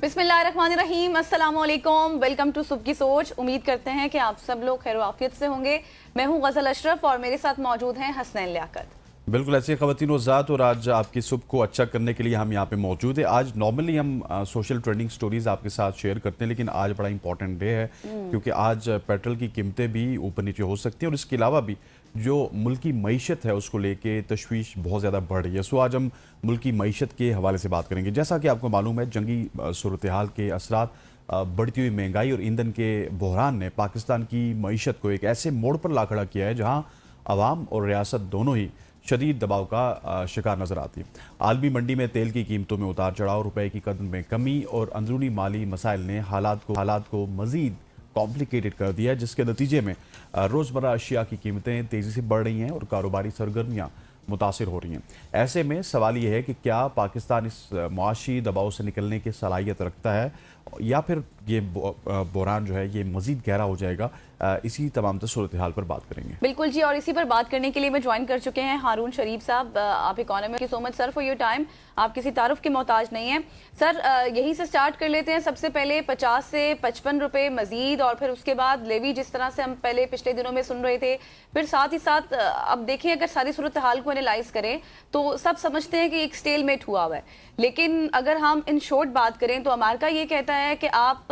बिस्मिल्लाहिर्रहमानिर्रहीम, अस्सलाम वालेकुम। वेलकम टू सुबह की सोच। उम्मीद करते हैं कि आप सब लोग खैर आफियत से होंगे। मैं हूं गज़ल अशरफ और मेरे साथ मौजूद हैं हसनैन लियाकत। बिल्कुल ऐसे ख़वातीन व ज़ात, और आज आपकी सुबह को अच्छा करने के लिए हम यहाँ पे मौजूद है। आज नॉर्मली हम सोशल ट्रेंडिंग स्टोरीज़ आपके साथ शेयर करते हैं, लेकिन आज बड़ा इंपॉर्टेंट डे है क्योंकि आज पेट्रोल की कीमतें भी ऊपर नीचे हो सकती हैं और इसके अलावा भी जो मुल्क की मईशत है उसको लेके तशवीश बहुत ज़्यादा बढ़ रही है। सो आज हम मुल्क की मईशत के हवाले से बात करेंगे। जैसा कि आपको मालूम है, जंगी सूरत हाल के असरात, बढ़ती हुई महंगाई और ईंधन के बहरान ने पाकिस्तान की मईशत को एक ऐसे मोड़ पर ला खड़ा किया है जहाँ अवाम और रियासत दोनों ही शदीद दबाव का शिकार नजर आती है। आलमी मंडी में तेल की कीमतों में उतार चढ़ाव, रुपए की कदर में कमी और अंदरूनी माली मसाइल ने हालात को मजीद कॉम्प्लिकेटेड कर दिया है, जिसके नतीजे में रोज़मर्रा अशिया की कीमतें तेज़ी से बढ़ रही हैं और कारोबारी सरगर्मियाँ मुतासिर हो रही हैं। ऐसे में सवाल ये है कि क्या पाकिस्तान इस मुआशी दबाव से निकलने की सलाहियत रखता है या फिर ये बहरान जो है ये मज़ीद गहरा हो जाएगा। इसी तमाम सूरत हाल पर बात करेंगे। बिल्कुल जी, और इसी पर बात करने के लिए मैं ज्वाइन कर चुके हैं हारून शरीफ साहब। आप economist, so much sir for your time. आप किसी तारुफ के मोहताज नहीं हैं सर। यही से स्टार्ट कर लेते हैं। सबसे पहले 50 से 55 रुपए मजीद, और फिर उसके बाद लेवी जिस तरह से हम पहले पिछले दिनों में सुन रहे थे, फिर साथ ही साथ अब देखें अगर सारी सूरत हाल को एनालाइज करें तो सब समझते हैं कि एक स्टेलमेट हुआ हुआ है। लेकिन अगर हम इन शॉर्ट बात करें तो अमेरिका ये कहता है कि आप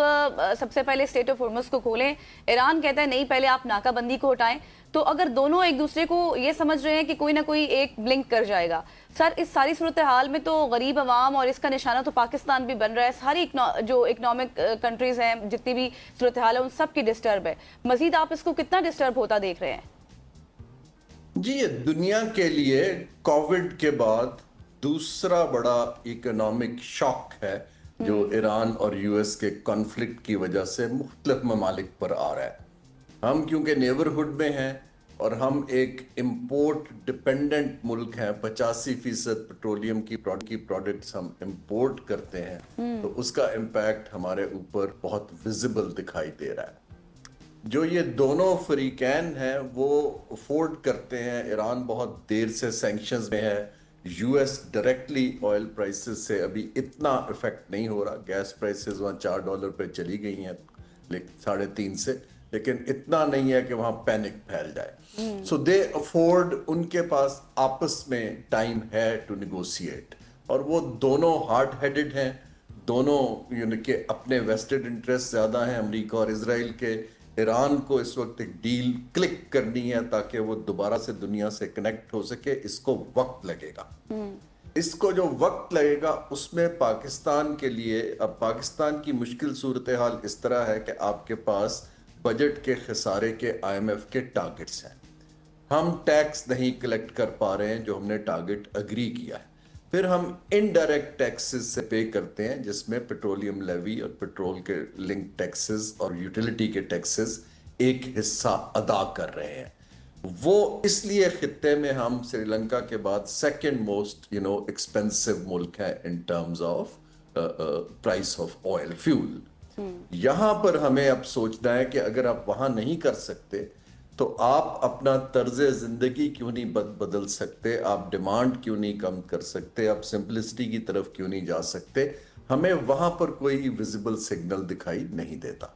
सबसे पहले स्टेट ऑफ होर्मुज़ को खोलें, ईरान कहता है नहीं पहले आप नाकाबंदी को हटाएं। तो अगर दोनों एक दूसरे को ये समझ रहे हैं कि कोई ना कोई एक ब्लिंक कर जाएगा, सर इस सारी सूरत हाल में तो गरीब अवाम और इसका निशाना तो पाकिस्तान भी बन रहा है। सारी जो इकनॉमिक कंट्रीज हैं, जितनी भी सूरत हाल है, उन सब की डिस्टर्ब है। मजीद आप इसको कितना डिस्टर्ब होता देख रहे हैं? जी, ये दुनिया के लिए कोविड के बाद दूसरा बड़ा इकोनॉमिक शॉक है जो ईरान और यूएस के कॉन्फ्लिक्ट की वजह से मुख्तलिफ ममालिक पर आ रहा है। हम क्योंकि नेबरहुड में हैं और हम एक इम्पोर्ट डिपेंडेंट मुल्क हैं, 85% पेट्रोलियम की प्रोडक्ट्स हम इम्पोर्ट करते हैं, तो उसका इम्पैक्ट हमारे ऊपर बहुत विजिबल दिखाई दे रहा है। जो ये दोनों फरीकैन हैं वो अफोर्ड करते हैं। ईरान बहुत देर से सैंक्शंस में है। यूएस डायरेक्टली ऑयल प्राइसेस से अभी इतना इफेक्ट नहीं हो रहा। गैस प्राइसेस वहाँ $4 पे चली गई हैं, 3.5 से, लेकिन इतना नहीं है कि वहाँ पैनिक फैल जाए। सो दे अफोर्ड, उनके पास आपस में टाइम है टू निगोशिएट, और वो दोनों हार्ड हेडेड हैं। दोनों के अपने वेस्टेड इंटरेस्ट ज़्यादा हैं, अमेरिका और इसराइल के। ईरान को इस वक्त एक डील क्लिक करनी है ताकि वो दोबारा से दुनिया से कनेक्ट हो सके। इसको वक्त लगेगा। इसको जो वक्त लगेगा उसमें पाकिस्तान के लिए, अब पाकिस्तान की मुश्किल सूरत हाल इस तरह है कि आपके पास बजट के खसारे के IMF के टारगेट्स हैं। हम टैक्स नहीं कलेक्ट कर पा रहे हैं जो हमने टारगेट अग्री किया है। फिर हम इनडायरेक्ट टैक्सेस से पे करते हैं, जिसमें पेट्रोलियम लेवी और पेट्रोल के लिंक टैक्सेस और यूटिलिटी के टैक्सेस एक हिस्सा अदा कर रहे हैं। वो इसलिए खित्ते में हम श्रीलंका के बाद सेकंड मोस्ट एक्सपेंसिव मुल्क है in terms of price of oil fuel. यहां पर हमें अब सोचना है कि अगर आप वहां नहीं कर सकते तो आप अपना तर्ज जिंदगी क्यों नहीं बदल सकते, आप डिमांड क्यों नहीं कम कर सकते, आप सिंपलिसिटी की तरफ क्यों नहीं जा सकते। हमें वहां पर कोई विजिबल सिग्नल दिखाई नहीं देता।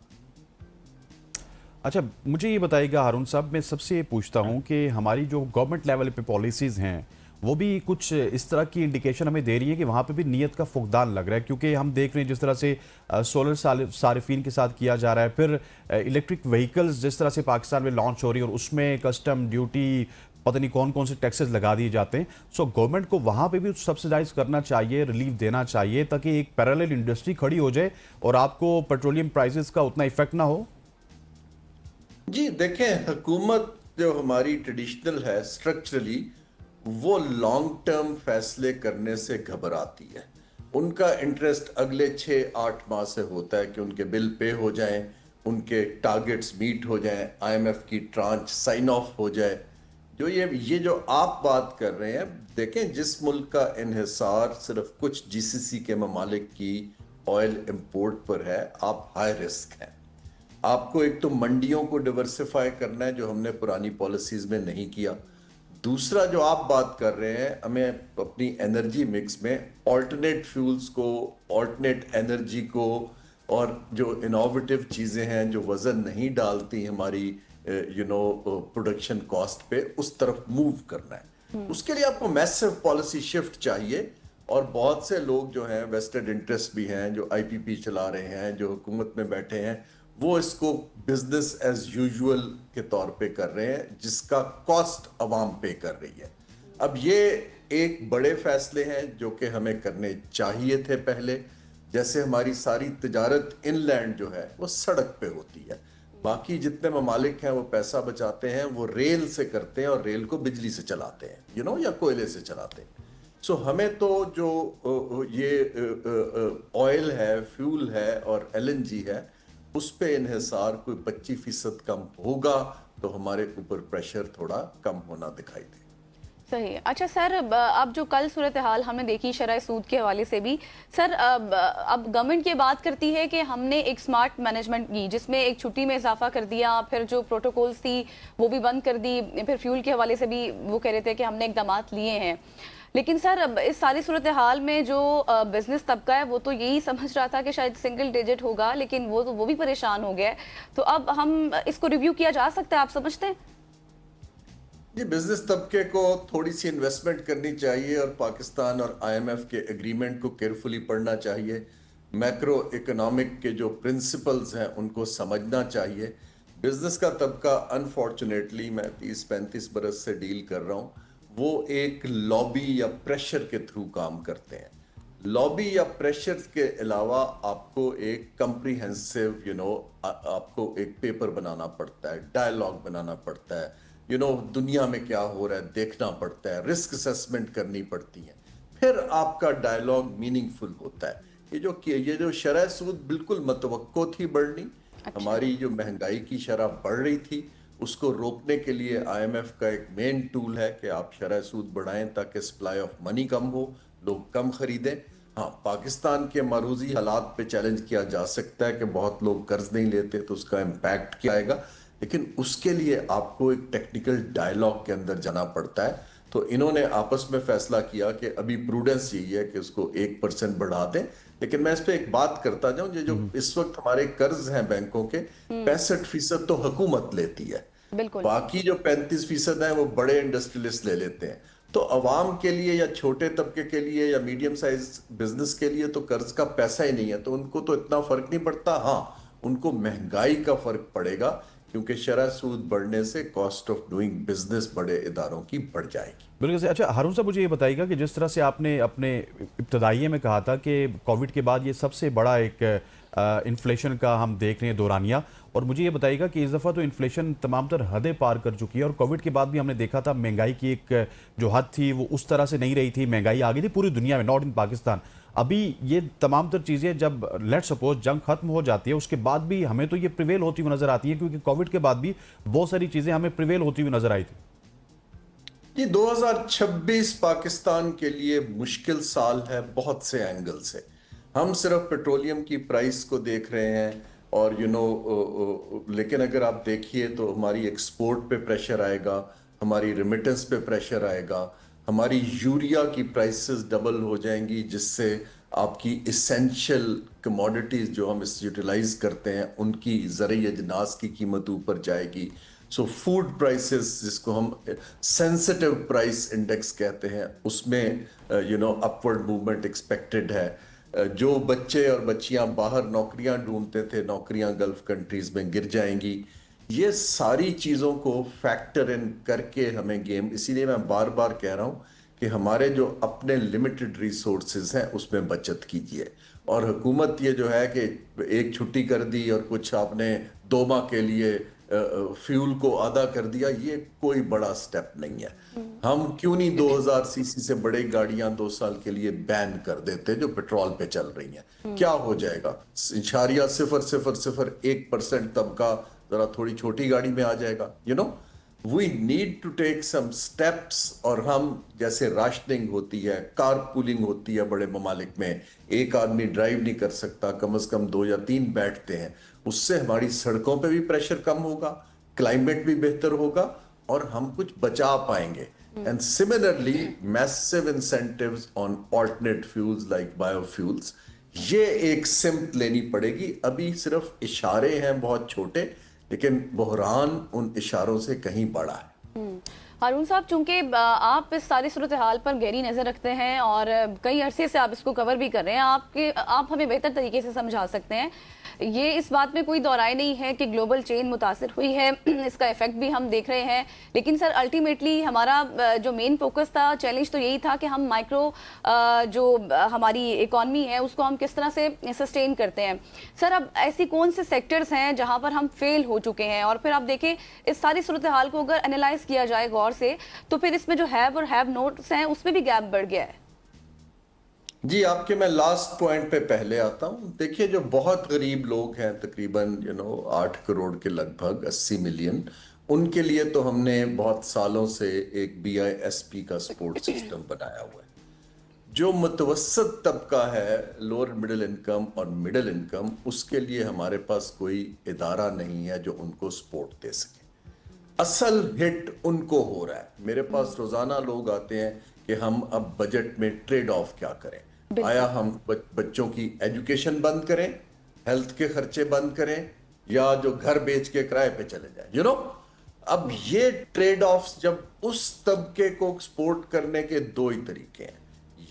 अच्छा, मुझे ये बताइएगा हारून साहब, मैं सबसे पूछता हूँ कि हमारी जो गवर्नमेंट लेवल पे पॉलिसीज़ हैं वो भी कुछ इस तरह की इंडिकेशन हमें दे रही है कि वहाँ पे भी नीयत का फुकदान लग रहा है, क्योंकि हम देख रहे हैं जिस तरह से सोलर सारिफिन के साथ किया जा रहा है, फिर इलेक्ट्रिक व्हीकल्स जिस तरह से पाकिस्तान में लॉन्च हो रही है और उसमें कस्टम ड्यूटी पता नहीं कौन कौन से टैक्सेस लगा दिए जाते हैं। सो गवर्नमेंट को वहाँ पे भी सब्सिडाइज करना चाहिए, रिलीफ देना चाहिए, ताकि एक पैरेलल इंडस्ट्री खड़ी हो जाए और आपको पेट्रोलियम प्राइसेस का उतना इफेक्ट ना हो। जी देखें, हुकूमत जो हमारी ट्रेडिशनल है स्ट्रक्चरली, वो लॉन्ग टर्म फैसले करने से घबराती है। उनका इंटरेस्ट अगले 6-8 माह से होता है कि उनके बिल पे हो जाएं, उनके टारगेट्स मीट हो जाएं, IMF की ट्रांच साइन ऑफ हो जाए। जो ये जो आप बात कर रहे हैं, देखें जिस मुल्क का इन्हिसार सिर्फ कुछ GCC के ममालिक की ऑयल इंपोर्ट पर है, आप हाई रिस्क हैं। आपको एक तो मंडियों को डिवर्सिफाई करना है, जो हमने पुरानी पॉलिसीज में नहीं किया। दूसरा जो आप बात कर रहे हैं, हमें अपनी एनर्जी मिक्स में ऑल्टरनेट फ्यूल्स को, ऑल्टरनेट एनर्जी को, और जो इनोवेटिव चीज़ें हैं जो वज़न नहीं डालती हमारी प्रोडक्शन कॉस्ट पे, उस तरफ मूव करना है। उसके लिए आपको मैसिव पॉलिसी शिफ्ट चाहिए, और बहुत से लोग जो हैं वेस्टेड इंटरेस्ट भी हैं, जो आईपीपी चला रहे हैं, जो हुकूमत में बैठे हैं, वो इसको बिजनेस एज यूजुअल के तौर पे कर रहे हैं, जिसका कॉस्ट अवाम पे कर रही है। अब ये एक बड़े फैसले हैं जो कि हमें करने चाहिए थे पहले। जैसे हमारी सारी तिजारत इनलैंड जो है वो सड़क पे होती है, बाकी जितने ममालिक हैं वो पैसा बचाते हैं, वो रेल से करते हैं, और रेल को बिजली से चलाते हैं, या कोयले से चलाते हैं। सो हमें तो जो ये ऑयल है, फ्यूल है और एलएनजी है, उस पे इन्हिसार कोई 25% कम होगा तो हमारे ऊपर प्रेशर थोड़ा कम होना दिखाई दे। सही। अच्छा सर, अब जो कल सूरत हाल हमने देखी शरह सूद के हवाले से भी, सर अब गवर्नमेंट ये बात करती है कि हमने एक स्मार्ट मैनेजमेंट की, जिसमें एक छुट्टी में इजाफा कर दिया, फिर जो प्रोटोकॉल्स थी वो भी बंद कर दी, फिर फ्यूल के हवाले से भी वो कह रहे थे कि हमने इकदाम लिए हैं। लेकिन सर अब इस सारी सूरत हाल में जो बिजनेस तबका है वो तो यही समझ रहा था कि शायद सिंगल डिजिट होगा, लेकिन वो भी परेशान हो गया है। तो अब हम इसको रिव्यू किया जा सकता है, आप समझते हैं? ये बिजनेस तबके को थोड़ी सी इन्वेस्टमेंट करनी चाहिए, और पाकिस्तान और आईएमएफ के एग्रीमेंट को केयरफुली पढ़ना चाहिए। मैक्रो इकोनॉमिक के जो प्रिंसिपल्स हैं उनको समझना चाहिए। बिजनेस का तबका अनफॉर्चुनेटली, मैं 30-35 बरस से डील कर रहा हूँ, वो एक लॉबी या प्रेशर के थ्रू काम करते हैं। लॉबी या प्रेशर के अलावा आपको एक कंप्रीहेंसिव आपको एक पेपर बनाना पड़ता है, डायलॉग बनाना पड़ता है, दुनिया में क्या हो रहा है देखना पड़ता है, रिस्क असेसमेंट करनी पड़ती है, फिर आपका डायलॉग मीनिंगफुल होता है। ये जो शरह सूद बिल्कुल मतवक्को थी बढ़नी। अच्छा। हमारी जो महंगाई की शरह बढ़ रही थी, उसको रोकने के लिए आईएमएफ का एक मेन टूल है कि आप शरह सूद बढ़ाएं ताकि सप्लाई ऑफ मनी कम हो, लोग कम खरीदें। हाँ, पाकिस्तान के मरूजी हालात पे चैलेंज किया जा सकता है कि बहुत लोग कर्ज नहीं लेते, तो उसका इम्पैक्ट क्या आएगा, लेकिन उसके लिए आपको एक टेक्निकल डायलॉग के अंदर जाना पड़ता है। तो इन्होंने आपस में फैसला किया कि अभी प्रूडेंस यही है कि उसको 1% बढ़ा दें। लेकिन मैं इस पे एक बात करता जाऊं, ये जो इस वक्त हमारे कर्ज हैं बैंकों के, 65% तो हुकूमत लेती है, बाकी जो 35% हैं वो बड़े इंडस्ट्रियलिस्ट ले लेते हैं। तो अवाम के लिए या छोटे तबके के लिए या मीडियम साइज बिजनेस के लिए तो कर्ज का पैसा ही नहीं है, तो उनको तो इतना फर्क नहीं पड़ता। हाँ, उनको महंगाई का फर्क पड़ेगा, क्योंकि शरह सूद बढ़ने से कॉस्ट ऑफ डूइंग बिजनेस बड़े इदारों की बढ़ जाएगी। बिल्कुल से। अच्छा हारून साहब, मुझे ये बताइएगा कि जिस तरह से आपने अपने इब्तदाइये में कहा था कि कोविड के बाद ये सबसे बड़ा एक इन्फ्लेशन का हम देख रहे हैं दौरानिया, और मुझे ये बताइएगा कि इस दफ़ा तो इन्फ्लेशन तमाम तर हदें पार कर चुकी है, और कोविड के बाद भी हमने देखा था महंगाई की एक जो हद थी वो उस तरह से नहीं रही थी, महंगाई आ गई थी पूरी दुनिया में, नॉट इन पाकिस्तान। अभी ये तमाम तर चीज़ें जब लेट सपोज जंग खत्म हो जाती है, उसके बाद भी हमें तो ये प्रिवेल होती हुई नजर आती है, क्योंकि कोविड के बाद भी बहुत सारी चीज़ें हमें प्रिवेल होती हुई नजर आई थी। जी, 2026 पाकिस्तान के लिए मुश्किल साल है बहुत से एंगल से। हम सिर्फ पेट्रोलियम की प्राइस को देख रहे हैं, और लेकिन अगर आप देखिए तो हमारी एक्सपोर्ट पे प्रेशर आएगा, हमारी रिमिटेंस पे प्रेशर आएगा, हमारी यूरिया की प्राइसेस डबल हो जाएंगी, जिससे आपकी इसेंशियल कमोडिटीज जो हम यूटिलाइज करते हैं उनकी ज़रूरी अजनास की कीमत ऊपर जाएगी। सो फूड प्राइसेस, जिसको हम सेंसिटिव प्राइस इंडेक्स कहते हैं, उसमें अपवर्ड मूवमेंट एक्सपेक्टेड है। जो बच्चे और बच्चियां बाहर नौकरियां ढूंढते थे, नौकरियां गल्फ कंट्रीज में गिर जाएंगी। ये सारी चीज़ों को फैक्टर इन करके हमें गेम, इसीलिए मैं बार बार कह रहा हूँ कि हमारे जो अपने लिमिटेड रिसोर्सेज हैं उसमें बचत कीजिए। और हुकूमत ये जो है कि एक छुट्टी कर दी और कुछ आपने 2 माह के लिए फ्यूल को आधा कर दिया, ये कोई बड़ा स्टेप नहीं है। हम क्यों नहीं 2000 सीसी से बड़ी गाड़ियां 2 साल के लिए बैन कर देते जो पेट्रोल पे चल रही हैं? क्या हो जाएगा? 0.001% तबका जरा थोड़ी छोटी गाड़ी में आ जाएगा। We need to take some steps. और हम जैसे राशनिंग होती है, कार पूलिंग होती है बड़े ममालिक में, एक आदमी ड्राइव नहीं कर सकता, कम से कम 2 या 3 बैठते हैं, उससे हमारी सड़कों पे भी प्रेशर कम होगा, क्लाइमेट भी बेहतर होगा, और हम कुछ बचा पाएंगे। and similarly massive incentives on alternate fuels like biofuels. ये एक सिम्प लेनी पड़ेगी. अभी सिर्फ इशारे हैं बहुत छोटे, लेकिन बहरान उन इशारों से कहीं बड़ा है. हारून साहब, चूंकि आप इस सारी सूरत हाल पर गहरी नज़र रखते हैं और कई अरसे से आप इसको कवर भी कर रहे हैं, आप हमें बेहतर तरीके से समझा सकते हैं. ये इस बात में कोई दौराई नहीं है कि ग्लोबल चेन मुतासिर हुई है, इसका इफेक्ट भी हम देख रहे हैं. लेकिन सर अल्टीमेटली हमारा जो मेन फोकस था, चैलेंज तो यही था कि हम माइक्रो जो हमारी इकॉनमी है उसको हम किस तरह से सस्टेन करते हैं. सर अब ऐसी कौन से सेक्टर्स हैं जहां पर हम फेल हो चुके हैं? और फिर आप देखें इस सारी सूरत हाल को अगर एनालाइज किया जाए गौर से, तो फिर इसमें जो हैव और हैव नोट्स हैं उसमें भी गैप बढ़ गया है. जी, आपके मैं लास्ट पॉइंट पे पहले आता हूं. देखिए, जो बहुत गरीब लोग हैं, तकरीबन 8 करोड़ के लगभग 80 मिलियन, उनके लिए तो हमने बहुत सालों से एक BISP का सपोर्ट सिस्टम बनाया हुआ है. जो मुतवस्सत तबका है, लोअर मिडिल इनकम और मिडिल इनकम, उसके लिए हमारे पास कोई इदारा नहीं है जो उनको सपोर्ट दे सके. असल हिट उनको हो रहा है. मेरे पास रोजाना लोग आते हैं कि हम अब बजट में ट्रेड ऑफ क्या करें. आया हम बच्चों की एजुकेशन बंद करें, हेल्थ के खर्चे बंद करें, या जो घर बेच के किराए पे चले जाएं. अब ये ट्रेड ऑफ्स, जब उस तबके को सपोर्ट करने के दो ही तरीके हैं.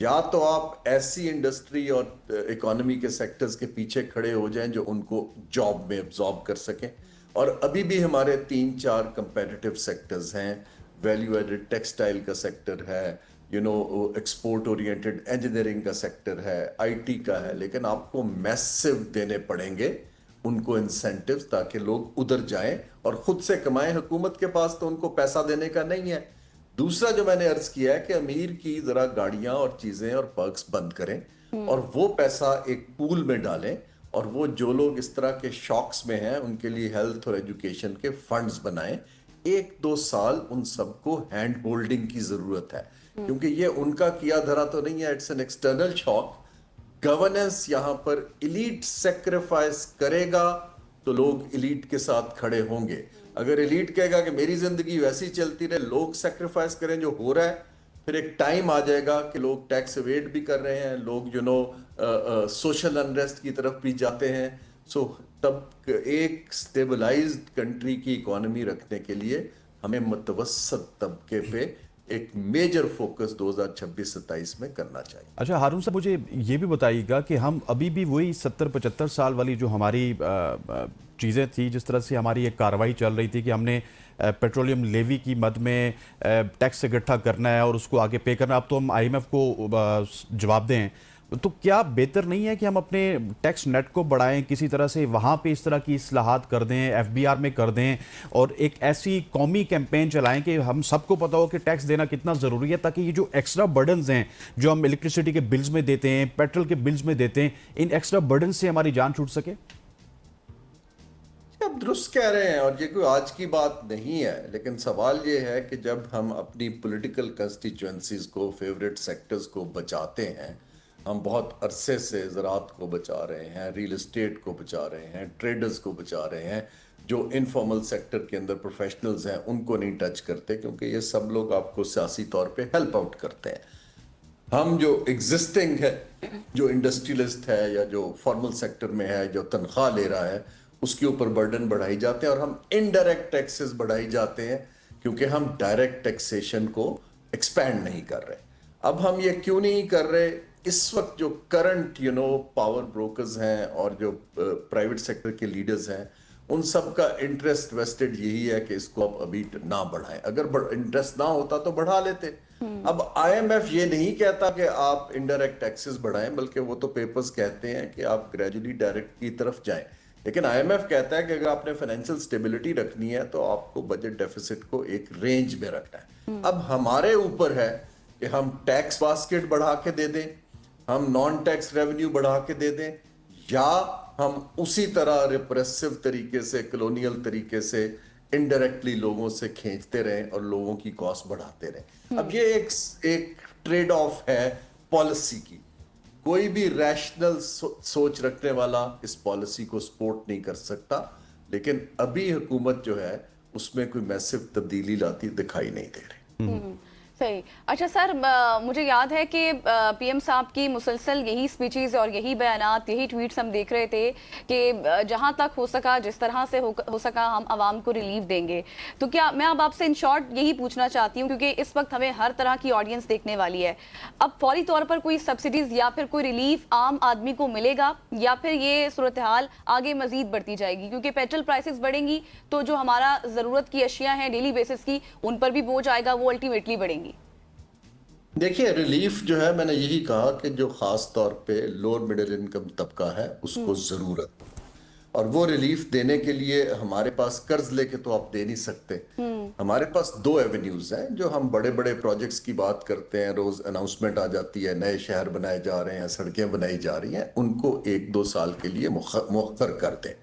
या तो आप ऐसी इंडस्ट्री और इकोनॉमी के सेक्टर्स के पीछे खड़े हो जाएं जो उनको जॉब में एब्जॉर्ब कर सकें. और अभी भी हमारे 3-4 कंपेटिटिव सेक्टर्स हैं. वैल्यू एडेड टेक्सटाइल का सेक्टर है, एक्सपोर्ट ओरिएंटेड इंजीनियरिंग का सेक्टर है, IT का है. लेकिन आपको मैसिव देने पड़ेंगे उनको इंसेंटिव्स, ताकि लोग उधर जाएं और खुद से कमाएं. हुकूमत के पास तो उनको पैसा देने का नहीं है. दूसरा जो मैंने अर्ज किया है कि अमीर की जरा गाड़ियां और चीजें और पर्क्स बंद करें और वो पैसा एक पूल में डालें, और वो जो लोग इस तरह के शॉक्स में हैं उनके लिए हेल्थ और एजुकेशन के फंड्स बनाएं. 1-2 साल उन सबको हैंड होल्डिंग की जरूरत है, क्योंकि ये उनका किया धरा तो नहीं है. It's an external shock. Governance यहां पर इलीट सेक्रीफाइस करेगा तो लोग इलीट के साथ खड़े होंगे. अगर इलीट कहेगा कि मेरी जिंदगी वैसी चलती रहे, लोग सेक्रीफाइस करें जो हो रहा है, फिर एक टाइम आ जाएगा कि लोग टैक्स एवेड भी कर रहे हैं, लोग सोशल अनरेस्ट की तरफ भी जाते हैं. सो तब एक स्टेबलाइज्ड कंट्री की इकोनॉमी रखने के लिए हमें मुतवस्सत तबके पे एक मेजर फोकस 2026-27 में करना चाहिए. अच्छा हारून साहब, मुझे ये भी बताइएगा कि हम अभी भी वही 70-75 साल वाली जो हमारी चीज़ें थी, जिस तरह से हमारी एक कार्रवाई चल रही थी कि हमने पेट्रोलियम लेवी की मद में टैक्स इकट्ठा करना है और उसको आगे पे करना. अब तो हम IMF को जवाब दें, तो क्या बेहतर नहीं है कि हम अपने टैक्स नेट को बढ़ाएं, किसी तरह से वहाँ पे इस तरह की इस्लाहात कर दें, FBR में कर दें, और एक ऐसी कौमी कैंपेन चलाएं कि हम सबको पता हो कि टैक्स देना कितना ज़रूरी है, ताकि ये जो एक्स्ट्रा बर्डन्स हैं जो हम इलेक्ट्रिसिटी के बिल्स में देते हैं, पेट्रोल के बिल्स में देते हैं, इन एक्स्ट्रा बर्डन से हमारी जान छूट सके. आप दुरुस्त कह रहे हैं, और ये कोई आज की बात नहीं है. लेकिन सवाल ये है कि जब हम अपनी पॉलिटिकल कंस्टिट्यूएंसीज को, फेवरेट सेक्टर्स को बचाते हैं, हम बहुत अरसे से ज़राअत को बचा रहे हैं, रियल एस्टेट को बचा रहे हैं, ट्रेडर्स को बचा रहे हैं, जो इनफॉर्मल सेक्टर के अंदर प्रोफेशनल्स हैं उनको नहीं टच करते, क्योंकि ये सब लोग आपको सियासी तौर पे हेल्प आउट करते हैं. हम जो एग्जिस्टिंग है, जो इंडस्ट्रियलिस्ट है या जो फॉर्मल सेक्टर में है, जो तनख्वाह ले रहा है, उसके ऊपर बर्डन बढ़ाई जाते हैं, और हम इनडायरेक्ट टैक्सेस बढ़ाई जाते हैं, क्योंकि हम डायरेक्ट टैक्सेशन को एक्सपैंड नहीं कर रहे. अब हम ये क्यों नहीं कर रहे? इस वक्त जो करंट पावर ब्रोकर्स हैं और जो प्राइवेट सेक्टर के लीडर्स हैं, उन सब का इंटरेस्ट वेस्टेड यही है कि इसको अब अभी ना बढ़ाएं. अगर इंटरेस्ट ना होता तो बढ़ा लेते. अब IMF ये नहीं कहता कि आप इनडायरेक्ट टैक्सेस बढ़ाएं, बल्कि वो तो पेपर्स कहते हैं कि आप ग्रेजुअली डायरेक्ट की तरफ जाएं. लेकिन IMF कहता है कि अगर आपने फाइनेंशियल स्टेबिलिटी रखनी है तो आपको बजट डेफिसिट को एक रेंज में रखना है. अब हमारे ऊपर है कि हम टैक्स बास्केट बढ़ा के दे दें, हम नॉन टैक्स रेवेन्यू बढ़ा के दे दें, या हम उसी तरह रिप्रेसिव तरीके से, कॉलोनियल तरीके से इनडायरेक्टली लोगों से खींचते रहें और लोगों की कॉस्ट बढ़ाते रहें. अब ये एक ट्रेड ऑफ है पॉलिसी की. कोई भी रैशनल सोच रखने वाला इस पॉलिसी को सपोर्ट नहीं कर सकता. लेकिन अभी हुकूमत जो है उसमें कोई मैसिव तब्दीली लाती दिखाई नहीं दे रही. صحیح. اچھا سر، مجھے یاد ہے کہ پی ایم صاحب کی مسلسل یہی سپیچز اور یہی بیانات، یہی ٹویٹس ہم دیکھ رہے تھے کہ جہاں تک ہو سکا، جس طرح سے ہو سکا، ہم عوام کو ریلیف دیں گے. تو کیا میں اب آپ سے ان شارٹ یہی پوچھنا چاہتی ہوں، کیونکہ اس وقت ہمیں ہر طرح کی آڈینس دیکھنے والی ہے، اب فوری طور پر کوئی سبسڈیز یا پھر کوئی ریلیف عام آدمی کو ملے گا، یا پھر یہ صورتحال آگے مزید بڑھتی جائے گی؟ کیونکہ پیٹرول پرائسز بڑھیں گی تو جو ہمارا ضرورت کی اشیاء ہیں ڈیلی بیسس کی، ان پر بھی بوجھ آئے گا، وہ الٹیمیٹلی بڑھیں گی. دیکھیے ریلیف جو ہے، میں نے یہی کہا کہ جو خاص طور پہ لوور مڈل انکم طبقہ ہے اس کو ضرورت، اور وہ ریلیف دینے کے لیے ہمارے پاس قرض لے کے تو آپ دے نہیں سکتے. ہمارے پاس دو ایونیوز ہیں جو ہم بڑے بڑے پروجیکٹس کی بات کرتے ہیں، روز اناؤنسمنٹ آ جاتی ہے، نئے شہر بنائے جا رہے ہیں، سڑکیں بنائی جا رہی ہیں، ان کو 1-2 سال کے لیے مؤخر کر دیں.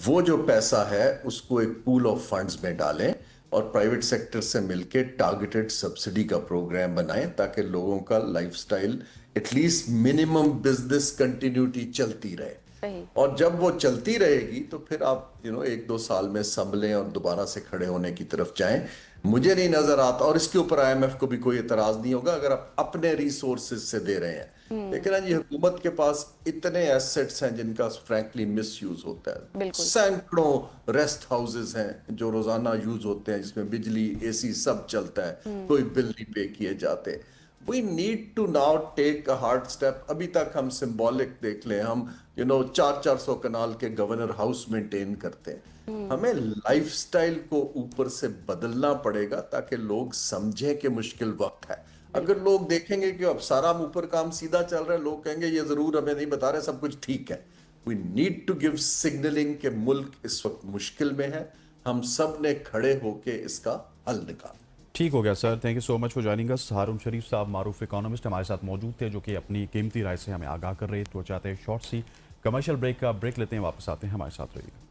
وہ جو پیسہ ہے اس کو ایک پول آف فنڈز میں ڈالیں اور پرائیویٹ سیکٹر سے مل کے ٹارگیٹڈ سبسڈی کا پروگرام بنائیں تاکہ لوگوں کا lifestyle at least minimum business continuity چلتی رہے. صحیح. اور جب وہ چلتی رہے گی تو پھر آپ 1-2 سال میں سنبھلیں اور دوبارہ سے کھڑے ہونے کی طرف جائیں. مجھے نہیں نظر آتا، اور اس کے اوپر IMF کو بھی کوئی اعتراض نہیں ہوگا اگر آپ اپنے ریسورسز سے دے رہے ہیں. لیکن یہ حکومت کے پاس اتنے ایسٹس ہیں جن کا فرینکلی مس یوز ہوتا ہے. بالکل. سینکڑوں ریسٹ ہاؤسز ہیں جو روزانہ یوز ہوتے ہیں، جس میں بجلی، AC سب چلتا ہے، کوئی بل نہیں پے کیے جاتے. We need to now take a hard step. ابھی تک ہم سمبولک دیکھ لیں، ہم 400 کنال کے گورنر ہاؤس مینٹین کرتے ہیں. ہمیں لائف سٹائل کو اوپر سے بدلنا پڑے گا تاکہ لوگ سمجھیں کہ مشکل وقت ہے. اگر لوگ دیکھیں گے کہ اب سارا اوپر کام سیدھا چل رہا ہے، لوگ کہیں گے یہ ضرور ہمیں نہیں بتا رہے سب کچھ ٹھیک ہے. We need to give signaling کہ ملک اس وقت مشکل میں ہے، ہم سب نے کھڑے ہو کے اس کا حل نکالنا. ٹھیک ہو گیا sir, thank you so much for joining us. Haroon Sharif صاحب معروف اکانومسٹ ہمارے ساتھ موجود تھے جو کہ اپنی قیمتی رائے سے ہمیں آگاہ کر رہے. تو چاہتے ہیں شارٹ سی کمرشل بریک کا بریک لیتے ہیں، واپس آتے ہیں، ہمارے ساتھ رہیے گا.